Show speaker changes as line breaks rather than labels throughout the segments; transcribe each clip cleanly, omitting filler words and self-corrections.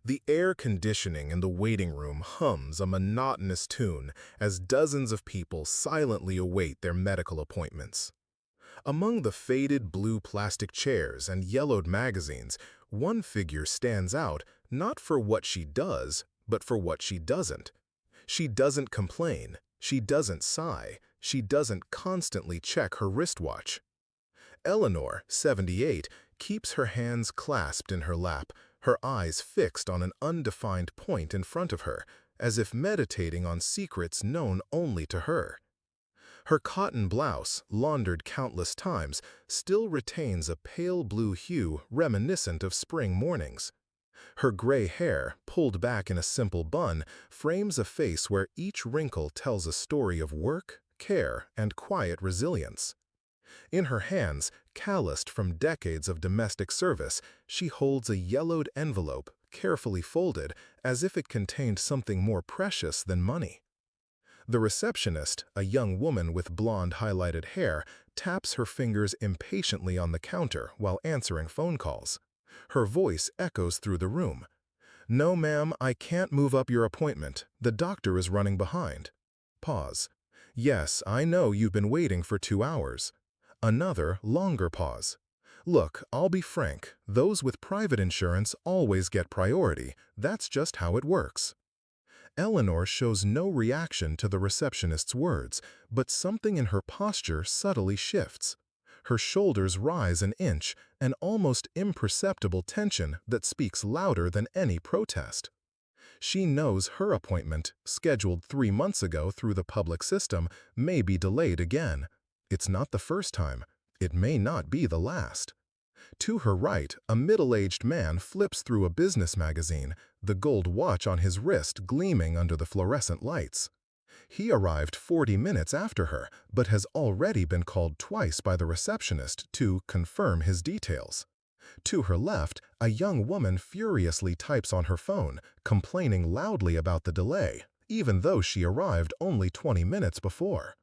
The air conditioning in the waiting room hums a monotonous tune as dozens of people silently await their medical appointments. Among the faded blue plastic chairs and yellowed magazines, one figure stands out not for what she does, but for what she doesn't. She doesn't complain, she doesn't sigh, she doesn't constantly check her wristwatch. Eleanor, 78, keeps her hands clasped in her lap, her eyes fixed on an undefined point in front of her, as if meditating on secrets known only to her. Her cotton blouse, laundered countless times, still retains a pale blue hue reminiscent of spring mornings. Her gray hair, pulled back in a simple bun, frames a face where each wrinkle tells a story of work, care, and quiet resilience. In her hands, calloused from decades of domestic service, she holds a yellowed envelope, carefully folded, as if it contained something more precious than money. The receptionist, a young woman with blonde highlighted hair, taps her fingers impatiently on the counter while answering phone calls. Her voice echoes through the room. "No, ma'am, I can't move up your appointment. The doctor is running behind." Pause. "Yes, I know you've been waiting for 2 hours." Another, longer pause. "Look, I'll be frank, those with private insurance always get priority. That's just how it works." Eleanor shows no reaction to the receptionist's words, but something in her posture subtly shifts. Her shoulders rise an inch, an almost imperceptible tension that speaks louder than any protest. She knows her appointment, scheduled 3 months ago through the public system, may be delayed again. It's not the first time. It may not be the last. To her right, a middle-aged man flips through a business magazine, the gold watch on his wrist gleaming under the fluorescent lights. He arrived 40 minutes after her, but has already been called twice by the receptionist to confirm his details. To her left, a young woman furiously types on her phone, complaining loudly about the delay, even though she arrived only 20 minutes before.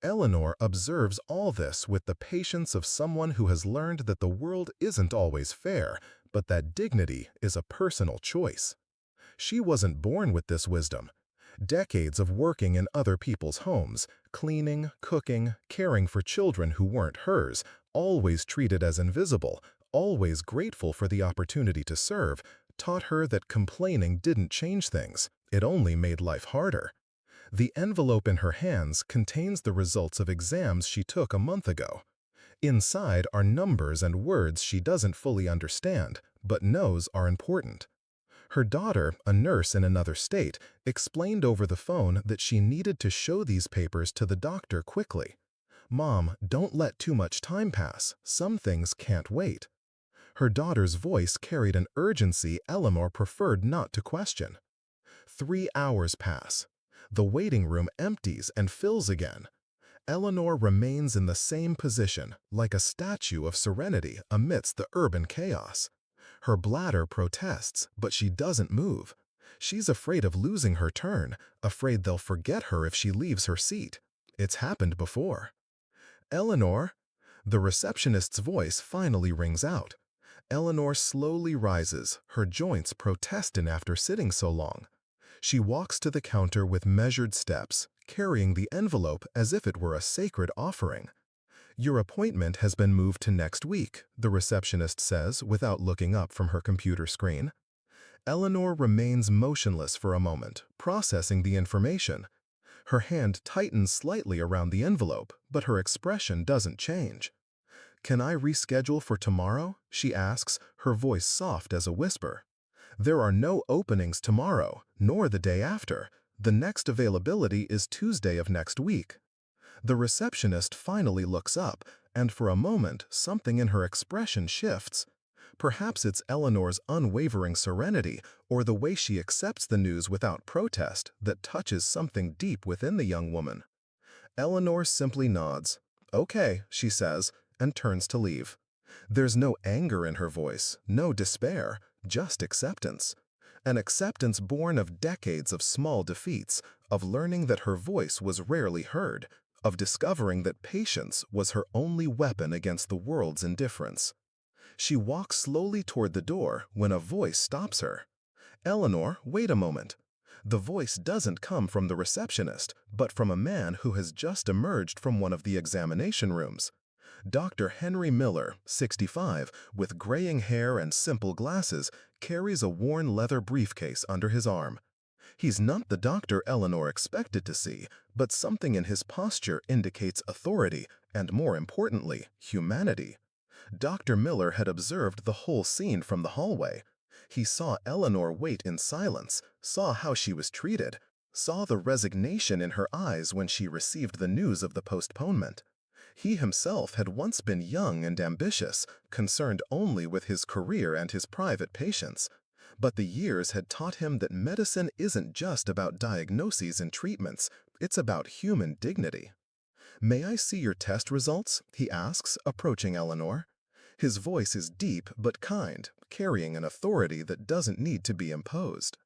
Eleanor observes all this with the patience of someone who has learned that the world isn't always fair, but that dignity is a personal choice. She wasn't born with this wisdom. Decades of working in other people's homes, cleaning, cooking, caring for children who weren't hers, always treated as invisible, always grateful for the opportunity to serve, taught her that complaining didn't change things, it only made life harder. The envelope in her hands contains the results of exams she took a month ago. Inside are numbers and words she doesn't fully understand, but knows are important. Her daughter, a nurse in another state, explained over the phone that she needed to show these papers to the doctor quickly. "Mom, don't let too much time pass. Some things can't wait." Her daughter's voice carried an urgency Eleanor preferred not to question. 3 hours pass. The waiting room empties and fills again. Eleanor remains in the same position, like a statue of serenity amidst the urban chaos. Her bladder protests, but she doesn't move. She's afraid of losing her turn, afraid they'll forget her if she leaves her seat. It's happened before. "Eleanor?" The receptionist's voice finally rings out. Eleanor slowly rises, her joints protesting after sitting so long. She walks to the counter with measured steps, carrying the envelope as if it were a sacred offering. "Your appointment has been moved to next week," the receptionist says without looking up from her computer screen. Eleanor remains motionless for a moment, processing the information. Her hand tightens slightly around the envelope, but her expression doesn't change. "Can I reschedule for tomorrow?" she asks, her voice soft as a whisper. "There are no openings tomorrow, nor the day after. The next availability is Tuesday of next week." The receptionist finally looks up, and for a moment something in her expression shifts. Perhaps it's Eleanor's unwavering serenity or the way she accepts the news without protest that touches something deep within the young woman. Eleanor simply nods. "Okay," she says, and turns to leave. There's no anger in her voice, no despair, just acceptance. An acceptance born of decades of small defeats, of learning that her voice was rarely heard, of discovering that patience was her only weapon against the world's indifference. She walks slowly toward the door when a voice stops her.
Eleanor, wait a moment. The voice doesn't come from the receptionist, but from a man who has just emerged from one of the examination rooms. Dr. Henry Miller, 65, with graying hair and simple glasses, carries a worn leather briefcase under his arm. He's not the doctor Eleanor expected to see, but something in his posture indicates authority and, more importantly, humanity. Dr. Miller had observed the whole scene from the hallway. He saw Eleanor wait in silence, saw how she was treated, saw the resignation in her eyes when she received the news of the postponement. He himself had once been young and ambitious, concerned only with his career and his private patients. But the years had taught him that medicine isn't just about diagnoses and treatments, it's about human dignity. "May I see your test results?" he asks, approaching Eleanor. His voice is deep but kind, carrying an authority that doesn't need to be imposed.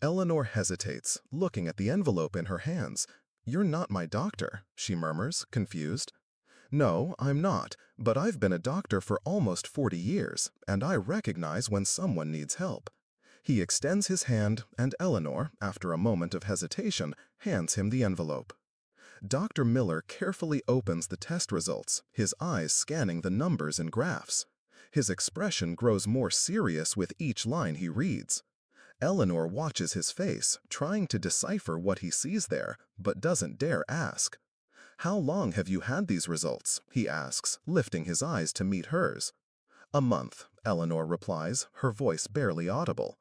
Eleanor hesitates, looking at the envelope in her hands. "You're not my doctor," she murmurs, confused. "No, I'm not, but I've been a doctor for almost 40 years, and I recognize when someone needs help." He extends his hand, and Eleanor, after a moment of hesitation, hands him the envelope. Dr. Miller carefully opens the test results, his eyes scanning the numbers and graphs. His expression grows more serious with each line he reads. Eleanor watches his face, trying to decipher what he sees there, but doesn't dare ask. "How long have you had these results?" he asks, lifting his eyes to meet hers. "A month," Eleanor replies, her voice barely audible.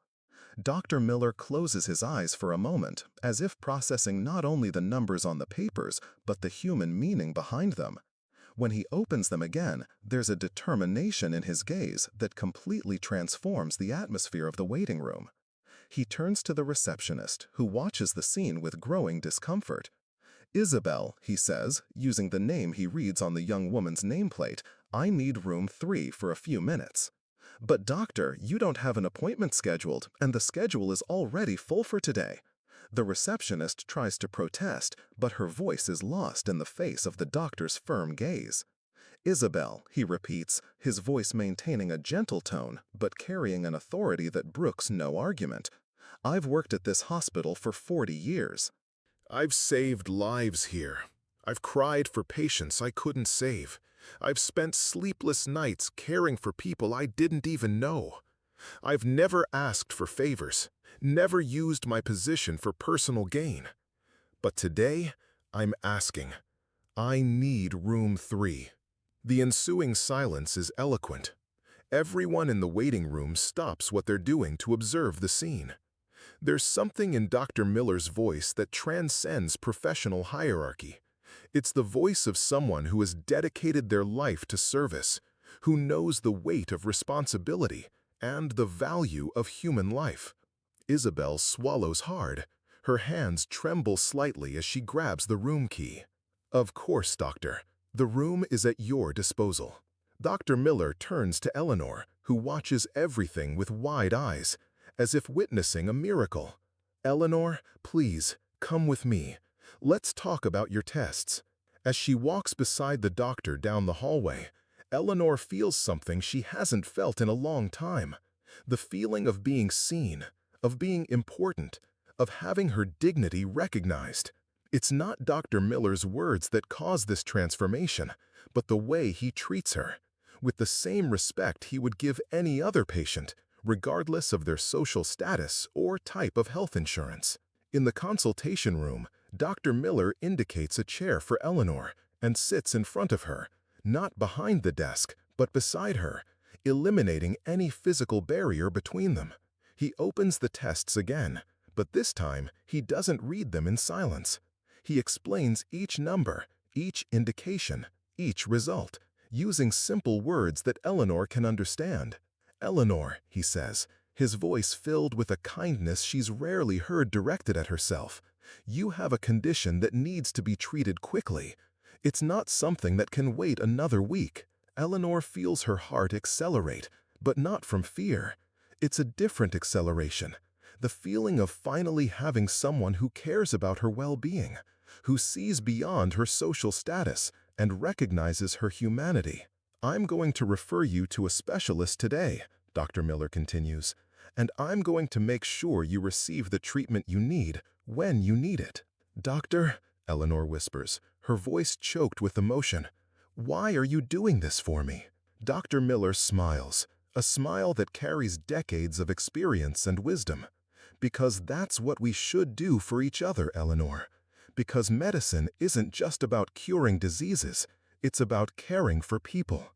Dr. Miller closes his eyes for a moment, as if processing not only the numbers on the papers, but the human meaning behind them. When he opens them again, there's a determination in his gaze that completely transforms the atmosphere of the waiting room. He turns to the receptionist, who watches the scene with growing discomfort. "Isabel," he says, using the name he reads on the young woman's nameplate, "I need room 3 for a few minutes." "But doctor, you don't have an appointment scheduled, and the schedule is already full for today." The receptionist tries to protest, but her voice is lost in the face of the doctor's firm gaze. "Isabel," he repeats, his voice maintaining a gentle tone, but carrying an authority that brooks no argument. "I've worked at this hospital for 40 years.
I've saved lives here. I've cried for patients I couldn't save. I've spent sleepless nights caring for people I didn't even know. I've never asked for favors, never used my position for personal gain. But today, I'm asking. I need room 3. The ensuing silence is eloquent. Everyone in the waiting room stops what they're doing to observe the scene. There's something in Dr. Miller's voice that transcends professional hierarchy. It's the voice of someone who has dedicated their life to service, who knows the weight of responsibility and the value of human life. Isabel swallows hard. Her hands tremble slightly as she grabs the room key. "Of course, doctor. The room is at your disposal." Dr. Miller turns to Eleanor, who watches everything with wide eyes, as if witnessing a miracle. "Eleanor, please, come with me. Let's talk about your tests." As she walks beside the doctor down the hallway, Eleanor feels something she hasn't felt in a long time. The feeling of being seen, of being important, of having her dignity recognized. It's not Dr. Miller's words that cause this transformation, but the way he treats her, with the same respect he would give any other patient, regardless of their social status or type of health insurance. In the consultation room, Dr. Miller indicates a chair for Eleanor and sits in front of her, not behind the desk, but beside her, eliminating any physical barrier between them. He opens the tests again, but this time he doesn't read them in silence. He explains each number, each indication, each result, using simple words that Eleanor can understand. "Eleanor," he says, his voice filled with a kindness she's rarely heard directed at herself, "you have a condition that needs to be treated quickly. It's not something that can wait another week." Eleanor feels her heart accelerate, but not from fear. It's a different acceleration, the feeling of finally having someone who cares about her well-being, who sees beyond her social status and recognizes her humanity. "I'm going to refer you to a specialist today," Dr. Miller continues.
and I'm going to make sure you receive the treatment you need when you need it." "Doctor," Eleanor whispers, her voice choked with emotion, "why are you doing this for me?" Dr. Miller smiles, a smile that carries decades of experience and wisdom. "Because that's what we should do for each other, Eleanor. Because medicine isn't just about curing diseases, it's about caring for people.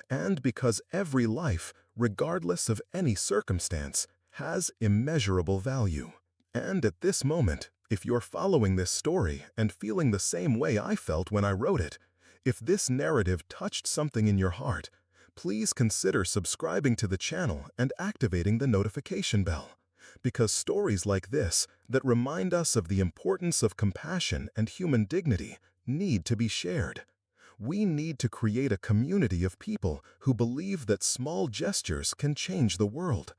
And because every life, regardless of any circumstance, has immeasurable value. And at this moment, if you're following this story and feeling the same way I felt when I wrote it, if this narrative touched something in your heart, please consider subscribing to the channel and activating the notification bell. Because stories like this, that remind us of the importance of compassion and human dignity, need to be shared. We need to create a community of people who believe that small gestures can change the world.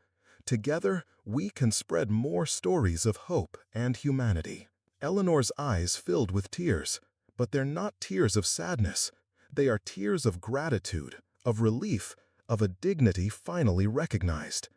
Together, we can spread more stories of hope and humanity." Eleanor's eyes filled with tears, but they're not tears of sadness. They are tears of gratitude, of relief, of a dignity finally recognized.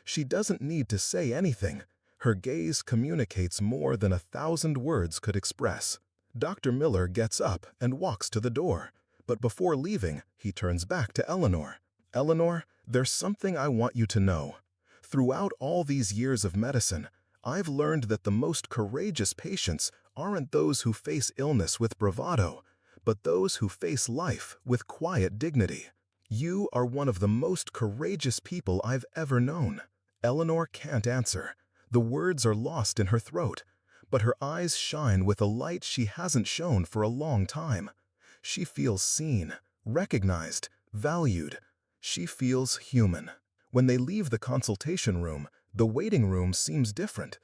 She doesn't need to say anything. Her gaze communicates more than 1,000 words could express. Dr. Miller gets up and walks to the door, but before leaving, he turns back to Eleanor. "Eleanor, there's something I want you to know. Throughout all these years of medicine, I've learned that the most courageous patients aren't those who face illness with bravado, but those who face life with quiet dignity. You are one of the most courageous people I've ever known." Eleanor can't answer. The words are lost in her throat, but her eyes shine with a light she hasn't shown for a long time. She feels seen, recognized, valued. She feels human. When they leave the consultation room, the waiting room seems different.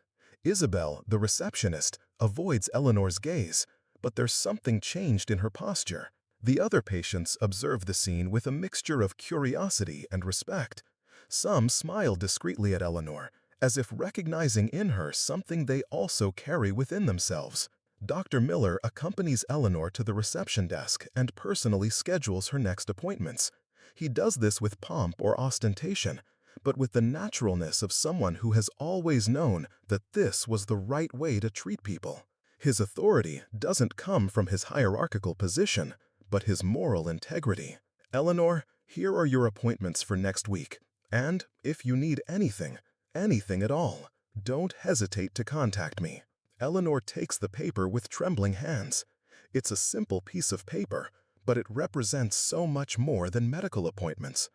Isabel, the receptionist, avoids Eleanor's gaze, but there's something changed in her posture. The other patients observe the scene with a mixture of curiosity and respect. Some smile discreetly at Eleanor, as if recognizing in her something they also carry within themselves. Dr. Miller accompanies Eleanor to the reception desk and personally schedules her next appointments. He does this with pomp or ostentation, but with the naturalness of someone who has always known that this was the right way to treat people. His authority doesn't come from his hierarchical position, but his moral integrity. "Eleanor, here are your appointments for next week. And if you need anything at all, don't hesitate to contact me." Eleanor takes the paper with trembling hands. It's a simple piece of paper, but it represents so much more than medical appointments.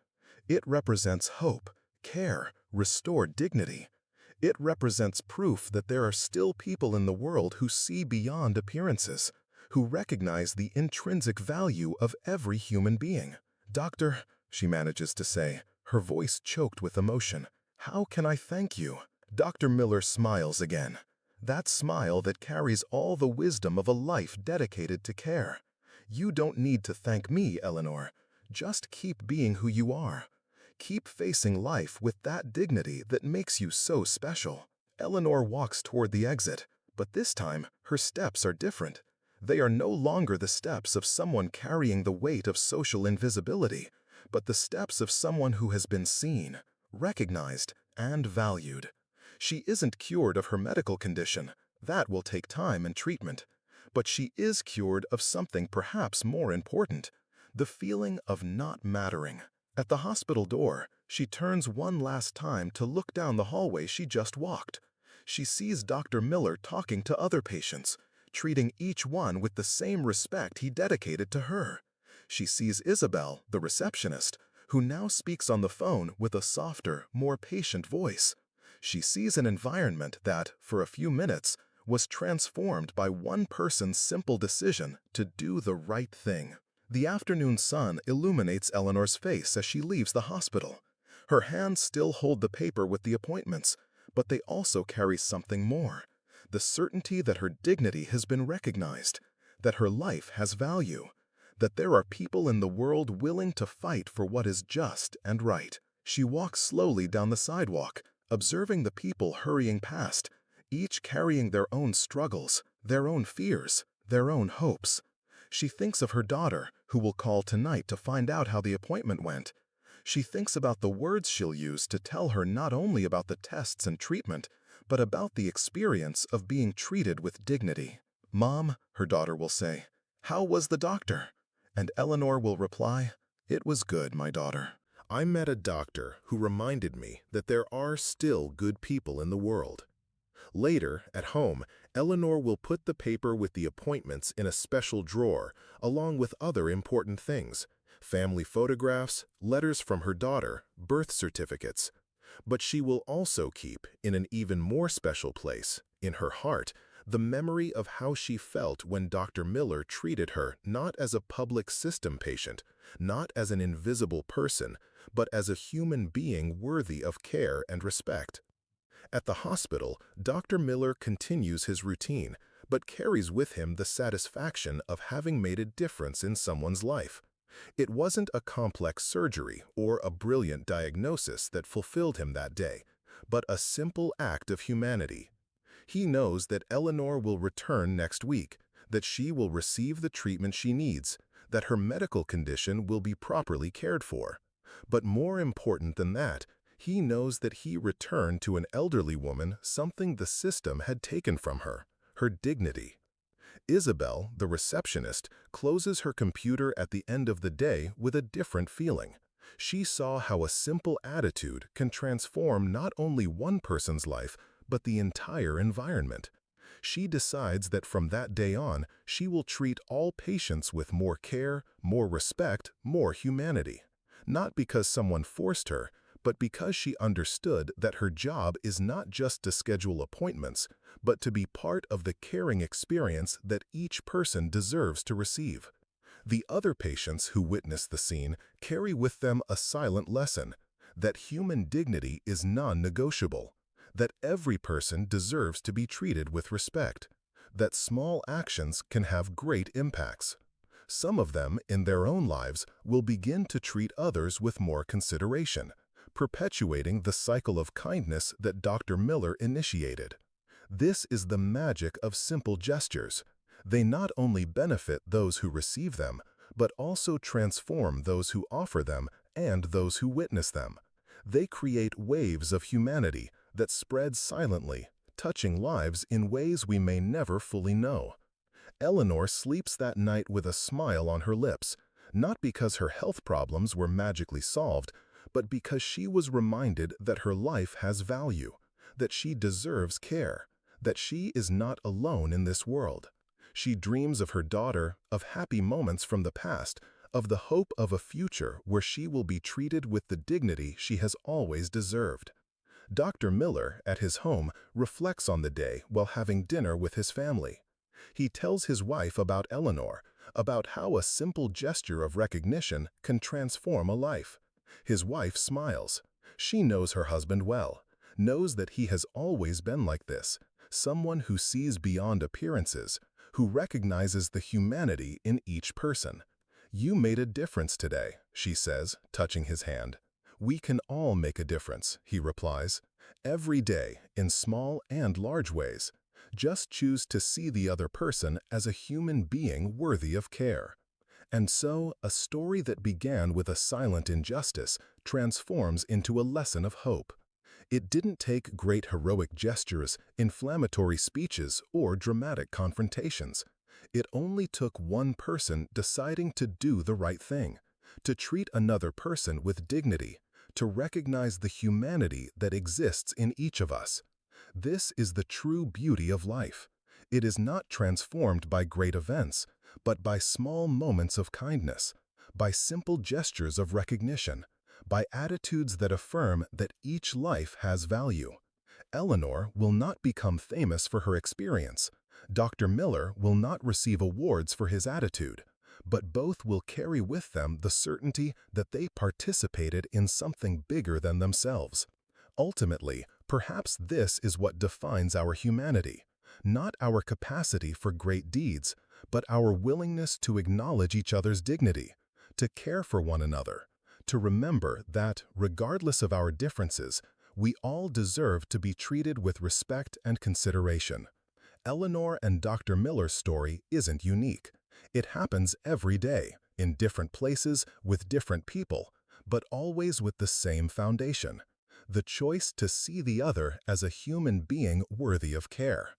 It represents hope, care, restored dignity. It represents proof that there are still people in the world who see beyond appearances, who recognize the intrinsic value of every human being. "Doctor," she manages to say, her voice choked with emotion, "how can I thank you?" Dr. Miller smiles again. That smile that carries all the wisdom of a life dedicated to care. "You don't need to thank me, Eleanor. Just keep being who you are. Keep facing life with that dignity that makes you so special." Eleanor walks toward the exit, but this time her steps are different. They are no longer the steps of someone carrying the weight of social invisibility, but the steps of someone who has been seen, recognized, and valued. She isn't cured of her medical condition. That will take time and treatment. But she is cured of something perhaps more important, the feeling of not mattering. At the hospital door, she turns one last time to look down the hallway she just walked. She sees Dr. Miller talking to other patients, treating each one with the same respect he dedicated to her. She sees Isabel, the receptionist, who now speaks on the phone with a softer, more patient voice. She sees an environment that, for a few minutes, was transformed by one person's simple decision to do the right thing. The afternoon sun illuminates Eleanor's face as she leaves the hospital. Her hands still hold the paper with the appointments, but they also carry something more. The certainty that her dignity has been recognized, that her life has value, that there are people in the world willing to fight for what is just and right. She walks slowly down the sidewalk, observing the people hurrying past, each carrying their own struggles, their own fears, their own hopes. She thinks of her daughter, who will call tonight to find out how the appointment went. She thinks about the words she'll use to tell her not only about the tests and treatment, but about the experience of being treated with dignity. "Mom," her daughter will say, "how was the doctor?" And Eleanor will reply, "It was good, my daughter."
I met a doctor who reminded me that there are still good people in the world. Later, at home, Eleanor will put the paper with the appointments in a special drawer, along with other important things, family photographs, letters from her daughter, birth certificates. But she will also keep, in an even more special place, in her heart, the memory of how she felt when Dr. Miller treated her not as a public system patient, not as an invisible person, but as a human being worthy of care and respect. At the hospital, Dr. Miller continues his routine, but carries with him the satisfaction of having made a difference in someone's life. It wasn't a complex surgery or a brilliant diagnosis that fulfilled him that day, but a simple act of humanity. He knows that Eleanor will return next week, that she will receive the treatment she needs, that her medical condition will be properly cared for. But more important than that, he knows that he returned to an elderly woman something the system had taken from her, her dignity. Isabel, the receptionist, closes her computer at the end of the day with a different feeling. She saw how a simple attitude can transform not only one person's life, but the entire environment. She decides that from that day on, she will treat all patients with more care, more respect, more humanity. Not because someone forced her, but because she understood that her job is not just to schedule appointments, but to be part of the caring experience that each person deserves to receive. The other patients who witness the scene carry with them a silent lesson, that human dignity is non-negotiable, that every person deserves to be treated with respect, that small actions can have great impacts. Some of them, in their own lives, will begin to treat others with more consideration, perpetuating the cycle of kindness that Dr. Miller initiated. This is the magic of simple gestures. They not only benefit those who receive them, but also transform those who offer them and those who witness them. They create waves of humanity that spread silently, touching lives in ways we may never fully know. Eleanor sleeps that night with a smile on her lips, not because her health problems were magically solved, but because she was reminded that her life has value, that she deserves care, that she is not alone in this world. She dreams of her daughter, of happy moments from the past, of the hope of a future where she will be treated with the dignity she has always deserved. Dr. Miller, at his home, reflects on the day while having dinner with his family. He tells his wife about Eleanor, about how a simple gesture of recognition can transform a life. His wife smiles. She knows her husband well, knows that he has always been like this, someone who sees beyond appearances, who recognizes the humanity in each person. "You made a difference today," she says, touching his hand. "We can all make a difference," he replies, "every day, in small and large ways. Just choose to see the other person as a human being worthy of care." And so, a story that began with a silent injustice transforms into a lesson of hope. It didn't take great heroic gestures, inflammatory speeches, or dramatic confrontations. It only took one person deciding to do the right thing, to treat another person with dignity, to recognize the humanity that exists in each of us. This is the true beauty of life. It is not transformed by great events, but by small moments of kindness, by simple gestures of recognition, by attitudes that affirm that each life has value. Eleanor will not become famous for her experience. Dr. Miller will not receive awards for his attitude, but both will carry with them the certainty that they participated in something bigger than themselves. Ultimately, perhaps this is what defines our humanity, not our capacity for great deeds, but our willingness to acknowledge each other's dignity, to care for one another, to remember that, regardless of our differences, we all deserve to be treated with respect and consideration. Eleanor and Dr. Miller's story isn't unique. It happens every day, in different places, with different people, but always with the same foundation: the choice to see the other as a human being worthy of care.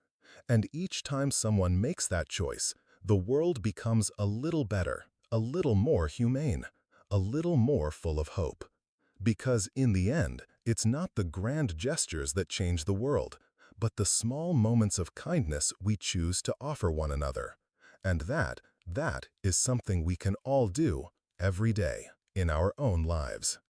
And each time someone makes that choice, the world becomes a little better, a little more humane, a little more full of hope. Because in the end, it's not the grand gestures that change the world, but the small moments of kindness we choose to offer one another. And that is something we can all do every day in our own lives.